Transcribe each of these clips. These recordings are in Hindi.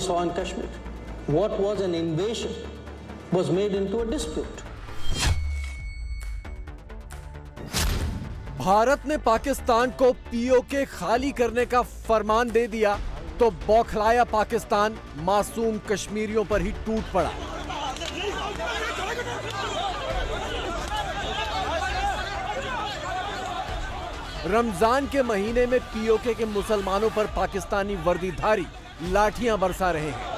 saw in Kashmir. What was an invasion was made into a dispute. Bharat ने पाकिस्तान को पीओके खाली करने का फरमान दे दिया तो बौखलाया पाकिस्तान मासूम कश्मीरियों पर ही टूट पड़ा। रमजान के महीने में पीओके के मुसलमानों पर पाकिस्तानी वर्दीधारी लाठियां बरसा रहे हैं।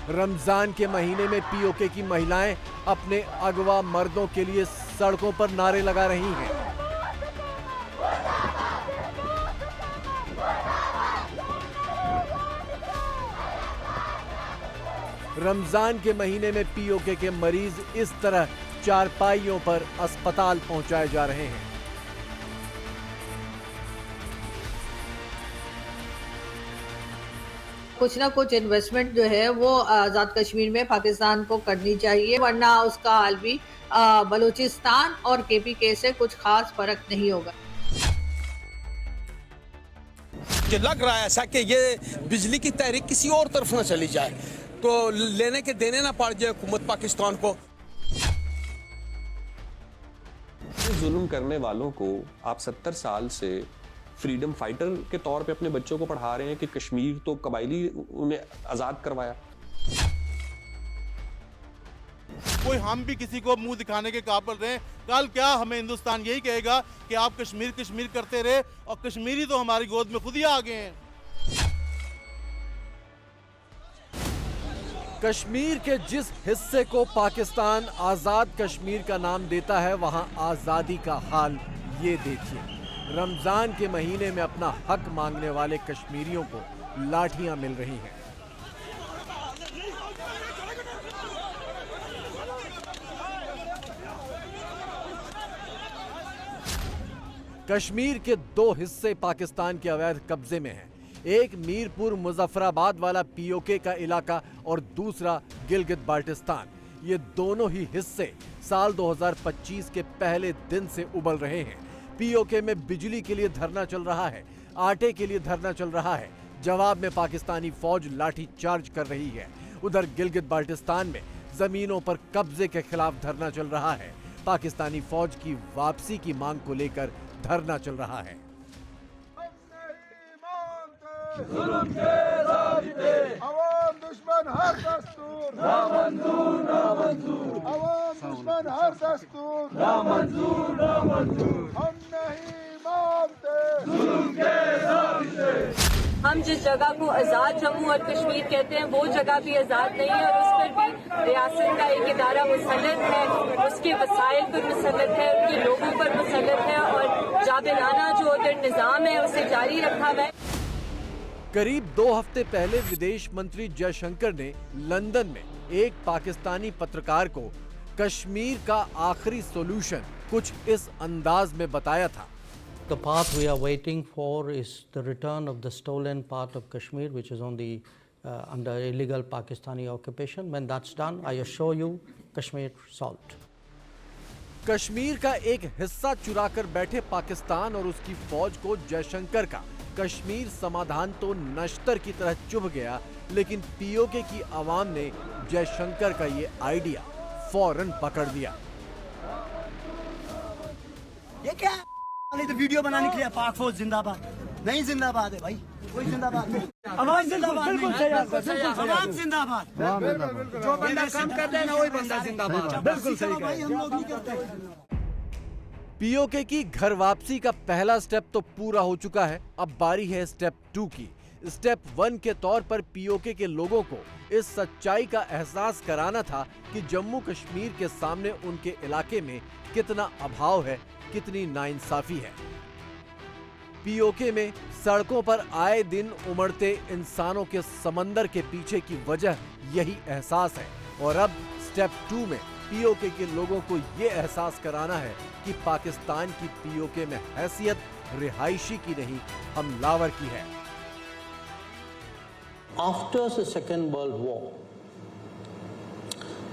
रमजान के महीने में पीओके की महिलाएं अपने अगवा मर्दों के लिए सड़कों पर नारे लगा रही हैं। रमजान के महीने में पीओके के मरीज इस तरह चारपाइयों पर अस्पताल पहुंचाए जा रहे हैं। कुछ ना कुछ इन्वेस्टमेंट जो है वो आज़ाद कश्मीर में पाकिस्तान को करनी चाहिए, वरना उसका हाल भी बलूचिस्तान और केपीके से कुछ खास फर्क नहीं होगा। कि लग रहा है ऐसा कि ये बिजली की तहरीक किसी और तरफ ना चली जाए, तो लेने के देने ना पड़ जाए हुकूमत पाकिस्तान को। जुल्म करने वालों को आप 70 साल से फ्रीडम फाइटर के तौर पे अपने बच्चों को पढ़ा रहे हैं कि कश्मीर तो कबायली उन्हें आजाद करवाया। कोई हम भी किसी को मुंह दिखाने के काबिल रहे, कल क्या हमें हिंदुस्तान यही कहेगा कि आप कश्मीर कश्मीर करते रहे और कश्मीरी तो हमारी गोद में खुद ही आ गए हैं। कश्मीर के जिस हिस्से को पाकिस्तान आजाद कश्मीर का नाम देता है, वहां आजादी का हाल ये देखिए। रमजान के महीने में अपना हक मांगने वाले कश्मीरियों को लाठियां मिल रही हैं। कश्मीर के दो हिस्से पाकिस्तान के अवैध कब्जे में हैं। एक मीरपुर मुजफ्फराबाद वाला पीओके का इलाका और दूसरा गिलगित बाल्टिस्तान। ये दोनों ही हिस्से साल 2025 के पहले दिन से उबल रहे हैं। पीओके में बिजली के लिए धरना चल रहा है, आटे के लिए धरना चल रहा है। जवाब में पाकिस्तानी फौज लाठी चार्ज कर रही है। उधर गिलगित बाल्टिस्तान में जमीनों पर कब्जे के खिलाफ धरना चल रहा है। पाकिस्तानी फौज की वापसी की मांग को लेकर धरना चल रहा है। जुल्म के ज़ाबिते, अवाम दुश्मन हर दस्तूर, ना मंजूर ना मंजूर, अवाम दुश्मन हर दस्तूर, ना मंजूर ना मंजूर, हम नहीं मानते जुल्म के ज़ाबिते। हम जिस जगह को आज़ाद जम्मू और कश्मीर कहते हैं वो जगह भी आज़ाद नहीं है और उस पर भी रियासत का एक इदारा मुसल्लत है, उसके वसाइल पर मुसल्लत है, उनके लोगों पर मुसल्लत है और जाबिराना जो उधर निज़ाम है उसे जारी रखा हुआ है। करीब 2 हफ्ते पहले विदेश मंत्री जयशंकर ने लंदन में एक पाकिस्तानी पत्रकार को कश्मीर का आखिरी सॉल्यूशन कुछ इस अंदाज में बताया था। The path we are waiting for is the return of the stolen part of Kashmir, which is on the under illegal Pakistani occupation. When that's done, I assure you, Kashmir solved. Kashmir का एक हिस्सा चुराकर बैठे पाकिस्तान और उसकी फौज को जयशंकर का कश्मीर समाधान तो नश्तर की तरह चुभ गया, लेकिन पीओके की आवाम ने जयशंकर का ये आइडिया फौरन पकड़ लिया। ये क्या है? तो वीडियो बनाने के लिए पाक फौज जिंदाबाद नहीं, जिंदाबाद है भाई, कोई जिंदाबाद नहीं, आवाज जिंदाबाद, बिल्कुल सही, आवाज जिंदाबाद, जो बंदा काम करता है ना वही बंदा जिंदाबाद, बिल्कुल सही भाई, हम लोग नहीं करते। पीओके की घर वापसी का पहला स्टेप तो पूरा हो चुका है, अब बारी है स्टेप 2 की। स्टेप 1 के तौर पर पीओके के लोगों को इस सच्चाई का एहसास कराना था कि जम्मू कश्मीर के सामने उनके इलाके में कितना अभाव है, कितनी नाइंसाफी है। पीओके में सड़कों पर आए दिन उमड़ते इंसानों के समंदर के पीछे की वजह यही एहसास है। और अब स्टेप 2 में पीओके के लोगों को ये एहसास कराना है कि पाकिस्तान की पीओके में हैसियत रिहायशी की नहीं, हमलावर की है। After the Second World War,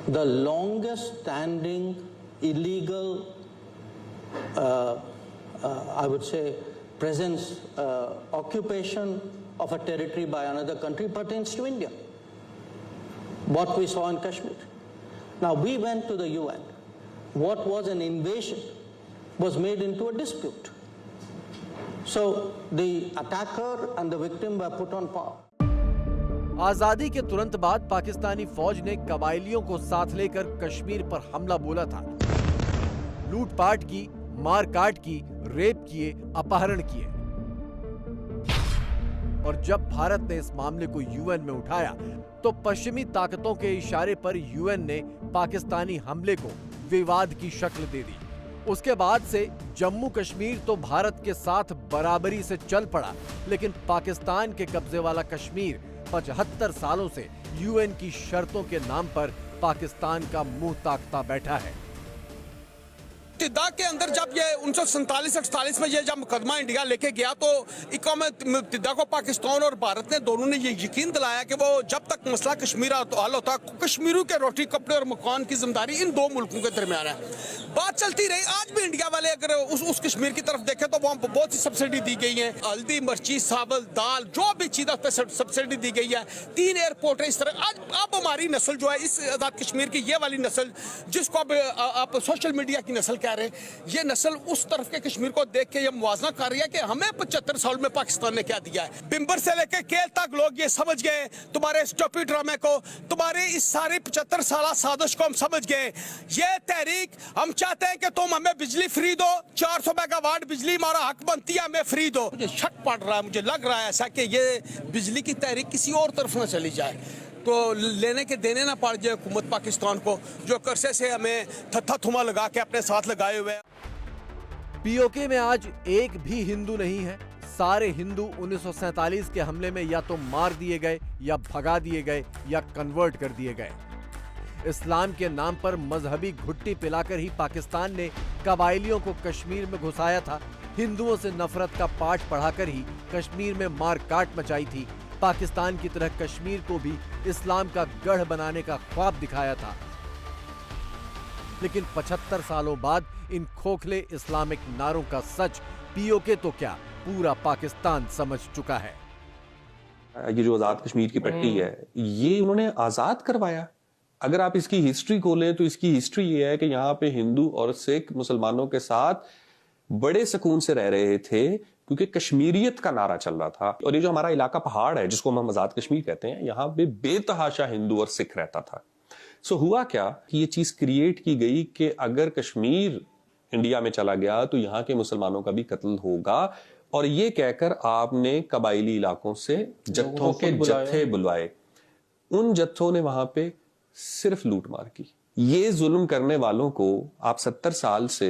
the longest standing illegal I would say, presence, occupation of a territory by another country pertains to India. What we saw in Kashmir. Now, we went to the UN. What was an invasion was made into a dispute. So, the attacker and the victim were put on par. आजादी के तुरंत बाद पाकिस्तानी फौज ने कबायलियों को साथ लेकर कश्मीर पर हमला बोला था। लूटपाट की, मारकाट की, रेप किए, अपहरण किए। और जब भारत ने इस मामले को यूएन में उठाया तो पश्चिमी ताकतों के इशारे पर यूएन ने पाकिस्तानी हमले को विवाद की शक्ल दे दी। उसके बाद से जम्मू कश्मीर तो भारत के साथ बराबरी से चल पड़ा, लेकिन पाकिस्तान के कब्जे वाला कश्मीर 75 सालों से यूएन की शर्तों के नाम पर पाकिस्तान का मुंह ताकता बैठा है। इब्तिदा के अंदर जब ये 1947-48 में ये जब मुकदमा इंडिया लेके गया तो इब्तिदा को पाकिस्तान और भारत ने दोनों ने ये यकीन दिलाया कि वो जब तक मसला कश्मीर हल होता, कश्मीरियों के रोटी कपड़े और मकान की जिम्मेदारी इन दो मुल्कों के दरमियान है। बात चलती रही। आज भी इंडिया वाले अगर उस कश्मीर की तरफ देखें तो वहाँ बहुत सी सब्सिडी दी गई है, हल्दी, मिर्ची, चावल, दाल, जो भी चीज पे सब्सिडी दी गई है। 3 एयरपोर्ट है। इस तरह अब हमारी नस्ल जो है, इस आजाद कश्मीर की ये वाली नस्ल जिसको अब आप सोशल मीडिया की नस्ल कह रहे हैं, ये नस्ल उस तरफ के कश्मीर को देख के ये मुवाजना कर रही है कि हमें 75 साल में पाकिस्तान ने क्या दिया है। बिम्बर से लेके केल तक लोग ये समझ गए, तुम्हारे स्टॉपी ड्रामे को, तुम्हारी इस सारी 75 साल साजिश को हम समझ गए। ये तहरीक, हम चाहते हैं कि तुम हमें बिजली फ्री दो, 400 मेगावाट बिजली हमारा हक बनती है, हमें फ्री दो। मुझे शक पड़ रहा है, मुझे लग रहा है ऐसा कि ये बिजली की तहरीक किसी और तरफ न चली जाए, तो लेने के देने ना पड़ जाए हुकूमत पाकिस्तान को, जो कर्से से हमें थत्था थुमा लगा के अपने साथ लगाए हुए। पीओके में आज एक भी हिंदू नहीं है। सारे हिंदू 1947 के हमले में या तो मार दिए गए, या भगा दिए गए, या कन्वर्ट कर दिए गए। इस्लाम के नाम पर मजहबी घुट्टी पिलाकर ही पाकिस्तान ने कबायलियों को कश्मीर में घुसाया था। हिंदुओं से नफरत का पाठ पढ़ाकर ही कश्मीर में मार काट मचाई थी। पाकिस्तान की तरह कश्मीर को भी इस्लाम का गढ़ बनाने का ख्वाब दिखाया था। लेकिन 75 सालों बाद इन खोखले इस्लामिक नारों का सच पीओके तो क्या, पूरा पाकिस्तान समझ चुका है। ये जो आजाद कश्मीर की पट्टी है, ये उन्होंने आजाद करवाया। अगर आप इसकी हिस्ट्री खोलें तो इसकी हिस्ट्री ये है कि यहाँ पे हिंदू और सिख मुसलमानों के साथ बड़े सुकून से रह रहे थे, क्योंकि कश्मीरियत का नारा चल रहा था। और ये जो हमारा इलाका पहाड़ है, जिसको हम आजाद कश्मीर कहते हैं, यहाँ पे बेतहाशा हिंदू और सिख रहता था। सो हुआ क्या कि ये चीज क्रिएट की गई कि अगर कश्मीर इंडिया में चला गया तो यहाँ के मुसलमानों का भी कत्ल होगा, और ये कहकर आपने कबायली इलाकों से जत्थों के जत्थे बुलवाए। उन जत्थों ने वहां पे सिर्फ लूट मार की। ये जुल्म करने वालों को आप 70 साल से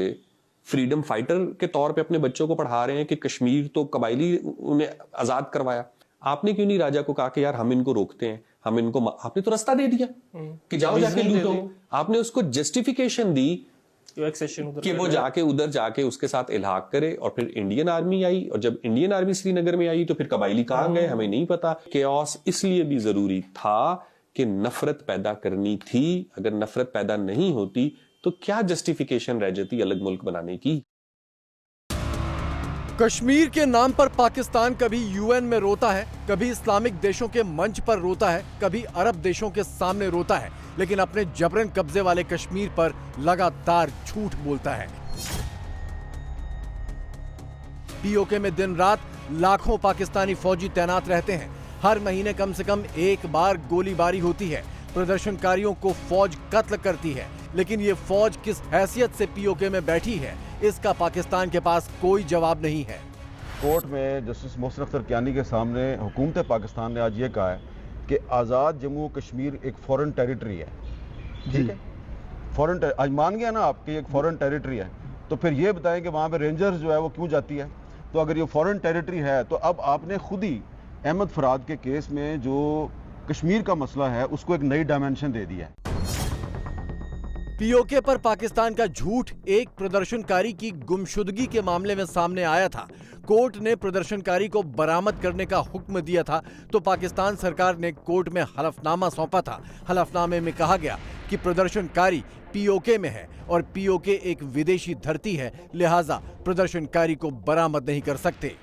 फ्रीडम फाइटर के तौर पे अपने बच्चों को पढ़ा रहे हैं कि कश्मीर तो कबायली उन्हें आजाद करवाया। आपने क्यों नहीं राजा को कहा कि यार हम इनको रोकते हैं, हम इनको, आपने तो रास्ता दे दिया कि जाओ जाके लूटो। आपने उसको जस्टिफिकेशन दी कि वो जाके उधर जाके उसके साथ इल्हाक करे, और फिर इंडियन आर्मी आई, और जब इंडियन आर्मी श्रीनगर में आई तो फिर कबायली कहां गए हमें नहीं पता। केओस इसलिए भी जरूरी था कि नफरत पैदा करनी थी। अगर नफरत पैदा नहीं होती तो क्या जस्टिफिकेशन रह जाती अलग मुल्क बनाने की। कश्मीर के नाम पर पाकिस्तान कभी यूएन में रोता है, कभी इस्लामिक देशों के मंच पर रोता है, कभी अरब देशों के सामने रोता है, लेकिन अपने जबरन कब्जे वाले कश्मीर पर लगातार झूठ बोलता है। पीओके में दिन रात लाखों पाकिस्तानी फौजी तैनात रहते हैं। हर महीने कम से कम एक बार गोलीबारी होती है। प्रदर्शनकारियों को फौज कत्ल करती है, लेकिन ये फौज किस हैसियत से पीओके में बैठी है, इसका पाकिस्तान के पास कोई जवाब नहीं है। कोर्ट में जस्टिस मोहसिन अख्तर कियानी के सामने हुकूमत पाकिस्तान ने आज ये कहा है कि आज़ाद जम्मू कश्मीर एक फॉरेन टेरिटरी है। ठीक है, फॉरेन, आज मान गया ना आपकी एक फॉरेन टेरिटरी है, तो फिर ये बताएं कि वहाँ पे रेंजर्स जो है वो क्यों जाती है। तो अगर ये फॉरेन टेरिटरी है तो अब आपने खुद ही अहमद फराद के केस में जो कश्मीर का मसला है उसको एक नई डायमेंशन दे दिया है। पीओके पर पाकिस्तान का झूठ एक प्रदर्शनकारी की गुमशुदगी के मामले में सामने आया था। कोर्ट ने प्रदर्शनकारी को बरामद करने का हुक्म दिया था तो पाकिस्तान सरकार ने कोर्ट में हलफनामा सौंपा था। हलफनामे में कहा गया कि प्रदर्शनकारी पीओके में है और पीओके एक विदेशी धरती है, लिहाजा प्रदर्शनकारी को बरामद नहीं कर सकते।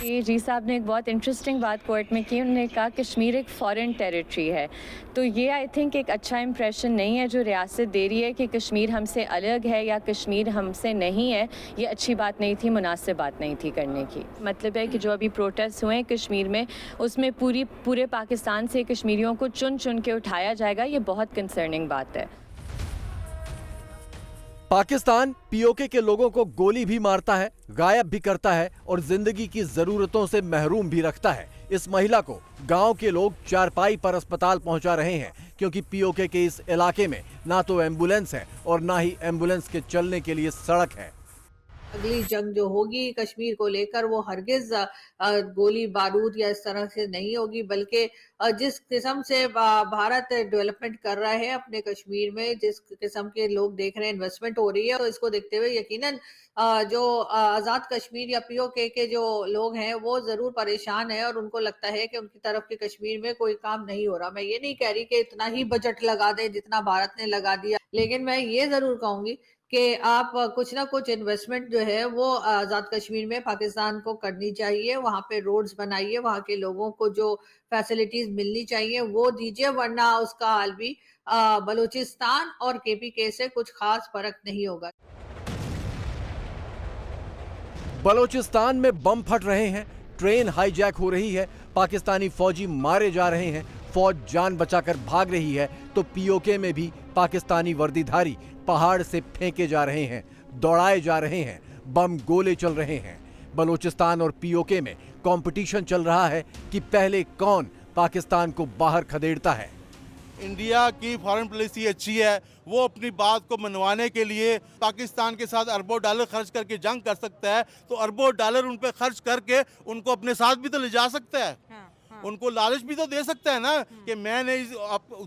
जी साहब ने एक बहुत इंटरेस्टिंग बात कोर्ट में की। उन्होंने कहा कश्मीर एक फॉरेन टेरिटरी है, तो ये आई थिंक एक अच्छा इंप्रेशन नहीं है जो रियासत दे रही है कि कश्मीर हमसे अलग है या कश्मीर हमसे नहीं है। ये अच्छी बात नहीं थी, मुनासिब बात नहीं थी करने की। मतलब है कि जो अभी प्रोटेस्ट हुए हैं कश्मीर में, उसमें पूरे पाकिस्तान से कश्मीरियों को चुन चुन के उठाया जाएगा, ये बहुत कंसर्निंग बात है। पाकिस्तान पीओके के लोगों को गोली भी मारता है, गायब भी करता है और जिंदगी की जरूरतों से महरूम भी रखता है। इस महिला को गांव के लोग चारपाई पर अस्पताल पहुंचा रहे हैं क्योंकि पीओके के इस इलाके में ना तो एम्बुलेंस है और ना ही एम्बुलेंस के चलने के लिए सड़क है। अगली जंग जो होगी कश्मीर को लेकर वो हरगिज गोली बारूद या इस तरह से नहीं होगी, बल्कि जिस किस्म से भारत डेवलपमेंट कर रहा है अपने कश्मीर में, जिस किस्म के लोग देख रहे हैं इन्वेस्टमेंट हो रही है, तो इसको देखते हुए यकीनन जो आज़ाद कश्मीर या पीओके के जो लोग हैं वो जरूर परेशान है और उनको लगता है कि उनकी तरफ के कश्मीर में कोई काम नहीं हो रहा। मैं ये नहीं कह रही कि इतना ही बजट लगा दें जितना भारत ने लगा दिया, लेकिन मैं ये जरूर कहूंगी कि आप कुछ ना कुछ इन्वेस्टमेंट जो है वो आज़ाद कश्मीर में पाकिस्तान को करनी चाहिए। वहाँ पे रोड्स बनाइए, वहाँ के लोगों को जो फैसिलिटीज मिलनी चाहिए वो दीजिए, वरना उसका हाल भी बलूचिस्तान और केपीके से कुछ खास फर्क नहीं होगा। बलूचिस्तान में बम फट रहे हैं, ट्रेन हाईजैक हो रही है, पाकिस्तानी फौजी मारे जा रहे हैं, फौज जान बचाकर भाग रही है, तो पीओके में भी पाकिस्तानी वर्दीधारी पहाड़ से फेंके जा रहे हैं, दौड़ाए जा रहे हैं, बम गोले चल रहे हैं। बलूचिस्तान और पीओके में कंपटीशन चल रहा है कि पहले कौन पाकिस्तान को बाहर खदेड़ता है। इंडिया की फॉरेन पॉलिसी अच्छी है, वो अपनी बात को मनवाने के लिए पाकिस्तान के साथ अरबों डॉलर खर्च करके जंग कर सकता है, तो अरबों डॉलर उन पे खर्च करके उनको अपने साथ भी तो ले जा सकता है। उनको लालच भी तो दे सकता है ना कि मैंने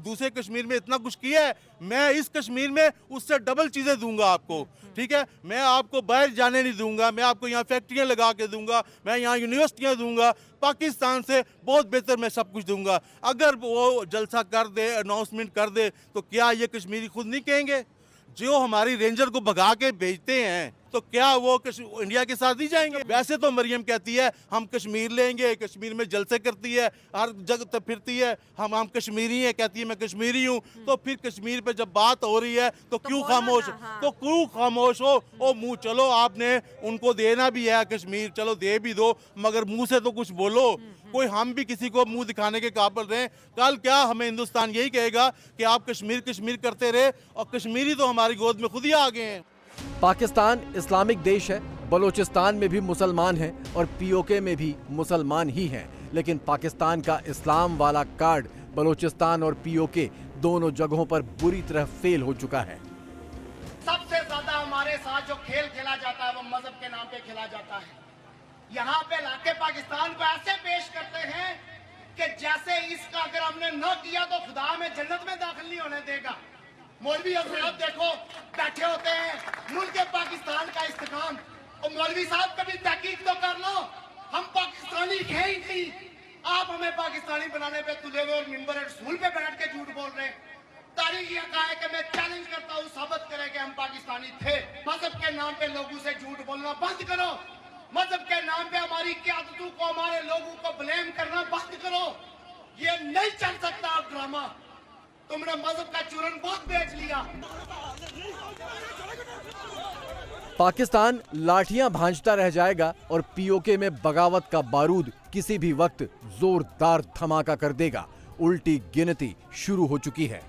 दूसरे कश्मीर में इतना कुछ किया है, मैं इस कश्मीर में उससे डबल चीज़ें दूंगा आपको, ठीक है। मैं आपको बाहर जाने नहीं दूंगा, मैं आपको यहाँ फैक्ट्रियाँ लगा के दूंगा, मैं यहाँ यूनिवर्सिटियाँ दूंगा, पाकिस्तान से बहुत बेहतर मैं सब कुछ दूंगा। अगर वो जलसा कर दे, अनाउंसमेंट कर दे, तो क्या ये कश्मीरी खुद नहीं कहेंगे? जो हमारी रेंजर को भगा के भेजते हैं तो क्या वो इंडिया के साथ ही जाएंगे? वैसे तो मरियम कहती है हम कश्मीर लेंगे, कश्मीर में जलसे करती है, हर जगह फिरती है, हम कश्मीरी हैं, कहती है मैं कश्मीरी हूँ। तो फिर कश्मीर पे जब बात हो रही है तो क्यों खामोश? तो क्यों खामोश हो? ओ मुँह चलो, आपने उनको देना भी है कश्मीर, चलो दे भी दो, मगर मुँह से तो कुछ बोलो। कोई हम भी किसी को मुंह दिखाने के काबिल रहे, कल क्या हमें हिंदुस्तान यही कहेगा कि आप कश्मीर कश्मीर करते रहे, और कश्मीरी तो हमारी गोद में खुद ही आ गए हैं। पाकिस्तान इस्लामिक देश है, बलूचिस्तान में भी मुसलमान हैं और पीओके में भी मुसलमान ही हैं, लेकिन पाकिस्तान का इस्लाम वाला कार्ड बलूचिस्तान और पीओके दोनों जगहों पर बुरी तरह फेल हो चुका है। सबसे ज्यादा हमारे साथ जो खेल खेला जाता है वो मजहब के नाम पे खेला जाता है। यहाँ पे लाके पाकिस्तान को ऐसे पेश करते हैं कि जैसे इसका अगर हमने न किया तो खुदा हमें जन्नत में दाखिल नहीं होने देगा। मौलवी हजरात देखो बैठे होते हैं मुल्क पाकिस्तान का इस्तेकाम, और मौलवी साहब कभी तहकीक तो कर लो, हम पाकिस्तानी है ही नहीं। आप हमें पाकिस्तानी बनाने पे तुले हुए और मिंबर रसूल पे बैठ के झूठ बोल रहे हैं। तारीख ये कहा है कि मैं चैलेंज करता हूँ, साबित करें कि हम पाकिस्तानी थे। मजहब के नाम पे लोगों से झूठ बोलना बंद करो, मजहब के नाम पे हमारी क़यादतों को, हमारे लोगों को ब्लेम करना बंद करो। ये नहीं चल सकता अब ड्रामा, तुमने मजहब का चूरन बहुत बेच लिया। पाकिस्तान लाठियां भांजता रह जाएगा और पीओके में बगावत का बारूद किसी भी वक्त जोरदार धमाका कर देगा। उल्टी गिनती शुरू हो चुकी है।